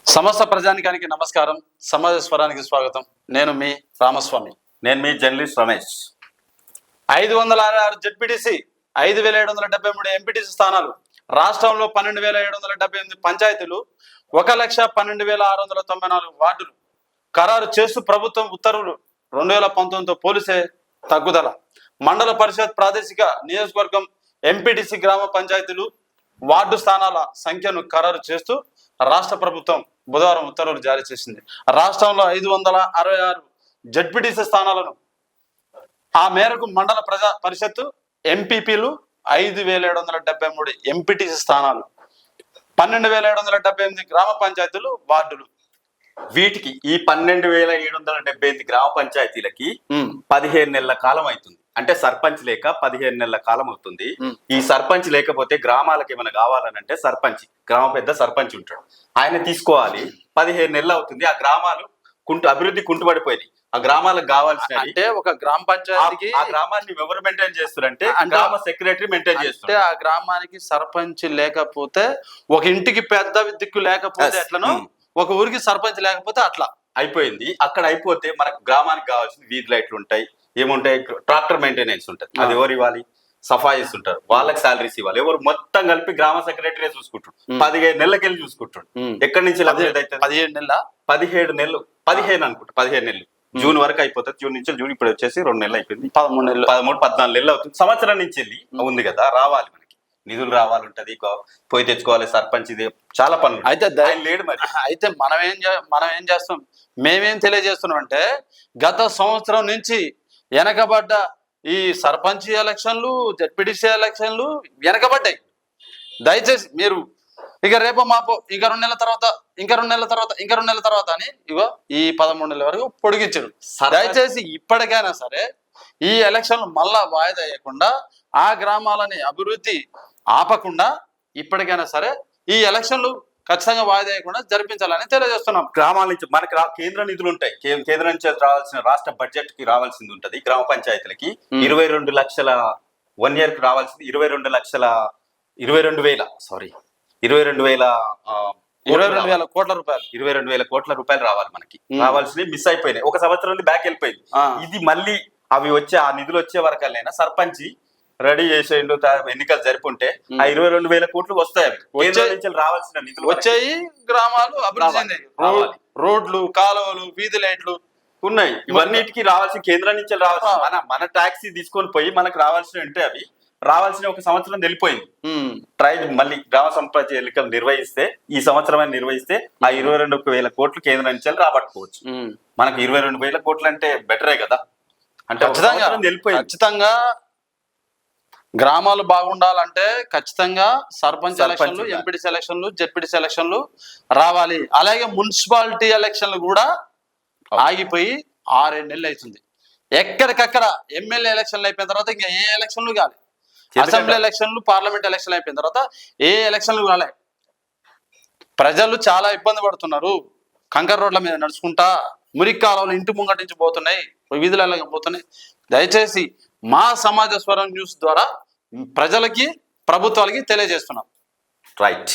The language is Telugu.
సమస్త ప్రజానికానికి నమస్కారం. సమాజ స్వరానికి స్వాగతం. నేను మీ రామస్వామి. నేను మీ జర్నలిస్ట్ రమేష్. 566 జెడ్పీటీసీ, 5773 ఎంపీటీసీ స్థానాలు, రాష్ట్రంలో 12778 పంచాయతీలు, 1,12,694 వార్డులు ఖరారు చేస్తూ ప్రభుత్వం ఉత్తర్వులు. 2019తో పోలిసే తగ్గుదల. మండల పరిషత్, ప్రాదేశిక నియోజకవర్గం, ఎంపీటీసీ, గ్రామ పంచాయతీలు, వార్డు స్థానాల సంఖ్యను ఖరారు చేస్తూ రాష్ట్ర ప్రభుత్వం బుధవారం ఉత్తర్వులు జారీ చేసింది. రాష్ట్రంలో 566 జెడ్పీటీసీ స్థానాలను, ఆ మేరకు మండల ప్రజా పరిషత్తు, ఎంపీపీలు 5,773 ఎంపీటీసీ స్థానాలు, 12,778 గ్రామ పంచాయతీలు, వార్డులు. వీటికి ఈ 12,778 గ్రామ పంచాయతీలకి 15 నెలల కాలం అవుతుంది. అంటే సర్పంచ్ లేక 15 నెలల కాలం అవుతుంది. ఈ సర్పంచ్ లేకపోతే గ్రామాలకు ఏమైనా కావాలనంటే గ్రామ పెద్ద సర్పంచ్ ఉంటాడు, ఆయన తీసుకోవాలి. 15 నెలలు అవుతుంది. ఆ గ్రామాలు అభివృద్ధి కుంటుపడిపోయింది. ఆ గ్రామాలకు కావాల్సిన అంటే ఒక గ్రామ పంచాయతీకి ఆ గ్రామాన్ని ఎవరు మెయింటైన్ చేస్తారంటే గ్రామ సెక్రటరీ మెయింటైన్ చేస్తారు. ఆ గ్రామానికి సర్పంచ్ లేకపోతే, ఒక ఇంటికి పెద్ద దిక్కు లేకపోతే ఎట్లనో, ఒక ఊరికి సర్పంచ్ లేకపోతే అట్లా అయిపోయింది. అక్కడ అయిపోతే మనకు గ్రామానికి కావాల్సిన వీధి లైట్లు ఉంటాయి, ఏముంటాయి, ట్రాక్టర్ మెయింటెనెన్స్ ఉంటుంది. అది ఎవరు ఇవ్వాలి? సఫాయిస్ ఉంటారు, వాళ్ళకి సాలరీస్ ఇవ్వాలి. ఎవరు? మొత్తం కలిపి గ్రామ సెక్రటరీ చూసుకుంటాడు. 15 నెలలకెళ్ళి చూసుకుంటాడు. ఎక్కడి నుంచి 17 నెలలు 15 అనుకుంటా, 15 నెలలు. జూన్ వరకు అయిపోతుంది. జూన్ నుంచి జూన్ ఇప్పుడు వచ్చేసి 2 నెలలు అయిపోయింది. 13 నెలలు, 13, 14 నెలలు అవుతుంది. సంవత్సరం నుంచి వెళ్ళి ఉంది కదా, రావాలి మనకి నిధులు రావాలంటది, పోయి తెచ్చుకోవాలి. సర్పంచ్ ఇది చాలా పనులు అయితే లేడు. మరి అయితే మనం ఏం చేస్తాం, మేమేం తెలియజేస్తున్నాం అంటే, గత సంవత్సరం నుంచి వెనకబడ్డ ఈ సర్పంచ్ ఎలక్షన్లు, జెడ్పీటీసీ ఎలక్షన్లు వెనకబడ్డాయి. దయచేసి మీరు ఇక రేపో మాపో ఇంకా 2 నెలల తర్వాత, ఇంకా 2 నెలల తర్వాత, ఇంకా 2 నెలల తర్వాత అని ఇగో ఈ 13 నెలల వరకు పొడిగించారు. దయచేసి ఇప్పటికైనా సరే ఈ ఎలక్షన్లు మళ్ళా వాయిదా వేయకుండా, ఆ గ్రామాలని అభివృద్ధి ఆపకుండా, ఇప్పటికైనా సరే ఈ ఎలక్షన్లు ఖచ్చితంగా వాయిదా వేయకుండా జరిపించాలని తెలియజేస్తున్నాం. గ్రామాల నుంచి మనకి కేంద్ర నిధులు ఉంటాయి. కేంద్రం నుంచి రావాల్సిన రాష్ట్ర బడ్జెట్ కి రావాల్సింది ఉంటది. గ్రామ పంచాయతీలకి 22 లక్షల 1 ఇయర్ కి రావాల్సింది 22,000 కోట్ల రూపాయలు, 22,000 కోట్ల రూపాయలు రావాలి మనకి. రావాల్సినవి మిస్ అయిపోయినాయి. ఒక సంవత్సరం బ్యాక్ వెళ్ళిపోయింది. ఇది మళ్ళీ అవి వచ్చే, ఆ నిధులు వచ్చే వరకల్లా సర్పంచ్ రెడీ చేసేయండు, ఎన్నికలు జరుపుంటే ఆ 22,000 కోట్లు వస్తాయి. రావాల్సిన నిధులు వచ్చాయి. గ్రామాలు అభివృద్ధి, రోడ్లు, కాలువలు, వీధి లైట్లు ఉన్నాయి. ఇవన్నిటికి రావాల్సిన కేంద్రం నుంచి రావాల్సిన మన ట్యాక్సీ తీసుకొని పోయి మనకు రావాల్సిన ఉంటే అవి రావాల్సిన ఒక సంవత్సరం వెళ్ళిపోయింది. మళ్ళీ గ్రామ సంపంచ్ ఎన్నికలు నిర్వహిస్తే, ఈ సంవత్సరం నిర్వహిస్తే ఆ 22,000 కోట్లు కేంద్రం నుంచి రాబట్టుకోవచ్చు. మనకు 22,000 కోట్లు అంటే బెటరే కదా. అంటే ఖచ్చితంగా గ్రామాలు బాగుండాలంటే ఖచ్చితంగా సర్పంచ్ ఎలక్షన్లు, ఎంపీటీసీ ఎలక్షన్లు, జెడ్పీటీసీ ఎలక్షన్లు రావాలి. అలాగే మున్సిపాలిటీ ఎలక్షన్లు కూడా ఆగిపోయి 6-7 నెలలు అవుతుంది. ఎక్కడికక్కడ ఎమ్మెల్యే ఎలక్షన్లు అయిపోయిన తర్వాత ఇంకా ఏ ఎలక్షన్లు కాలే. అసెంబ్లీ ఎలక్షన్లు, పార్లమెంట్ ఎలక్షన్లు అయిపోయిన తర్వాత ఏ ఎలక్షన్లు కాలే. ప్రజలు చాలా ఇబ్బంది పడుతున్నారు. కంకర రోడ్ల మీద నడుచుకుంటా, మురికి కాలువలు ఇంటి ముంగటి నుంచి పోతున్నాయి, వీధులలో పోతున్నాయి. దయచేసి మా సమాజ స్వరం న్యూస్ ద్వారా ప్రజలకి, ప్రభుత్వాలకి తెలియజేస్తున్నాం. రైట్.